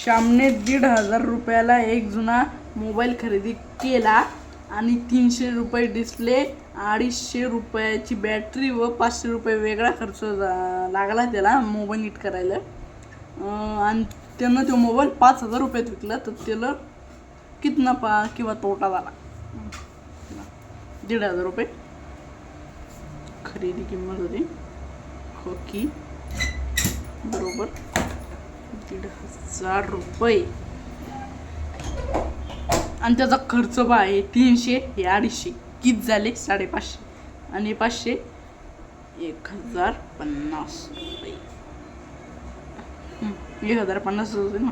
श्यामने 1,500 रुपयाला एक जुना मोबाईल खरेदी केला आणि 300 रुपये डिस्प्ले, 250 रुपयाची बॅटरी व 500 रुपये वेगळा खर्च लागला त्याला मोबाईल नीट करायला. आणि त्यानं तो मोबाईल 5,000 रुपयात विकला. तर त्याला किती नफा किंवा तोटा झाला? 1,500 रुपये खरेदी किंमत होती. हो की बरोबर 1,500 रुपये आणि त्याचा खर्च बा आहे 300, हे 250, किती झाले 550 आणि 500 1,050 रुपये. 1,050 होते ना.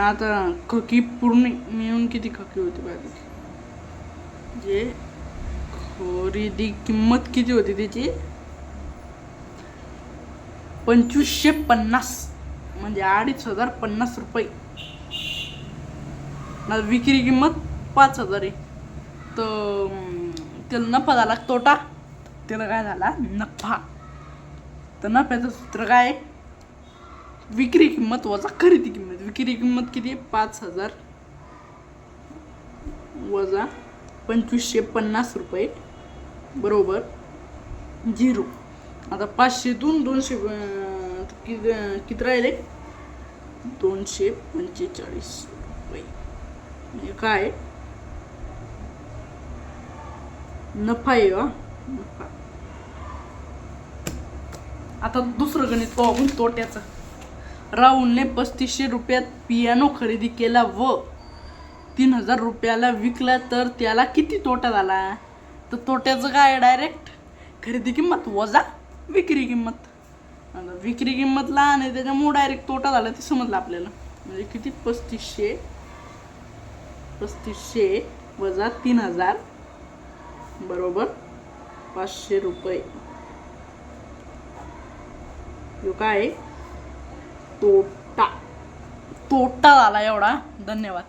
आता खकी पूर्ण मिळून किती खकी होती बाकी? जे खरेदी किंमत किती होती त्याची? 2,550 म्हणजे 2,550 रुपये. विक्री किंमत 5,000 आहे. तर त्याला नफा झाला तोटा? त्याला काय झाला? नफा. तर नफ्याचं सूत्र काय आहे? विक्री किंमत वजा खरेदी किंमत. विक्री किंमत किती आहे? 5,000 वजा 2,550 रुपये बरोबर 0. आता 500तून 200 किती राहिले? 245 रुपये. म्हणजे काय? नफा आहे. नफा. आता दुसरं गणित पाहू आपण तोट्याचं. राहुलने 3,500 रुपयात पियानो खरेदी केला व 3,000 रुपयाला विकला. तर त्याला किती तोटा झाला? तर तोट्याचं काय? डायरेक्ट खरेदी किंमत वजा विक्री किंमत. आता विक्री किंमत लहान आहे त्याच्यामुळे डायरेक्ट तोटा झाला ते समजलं आपल्याला. म्हणजे किती? 3,500 वजा 3,000 बरोबर 500 रुपये. काय? तोटा झाला एवढा. धन्यवाद.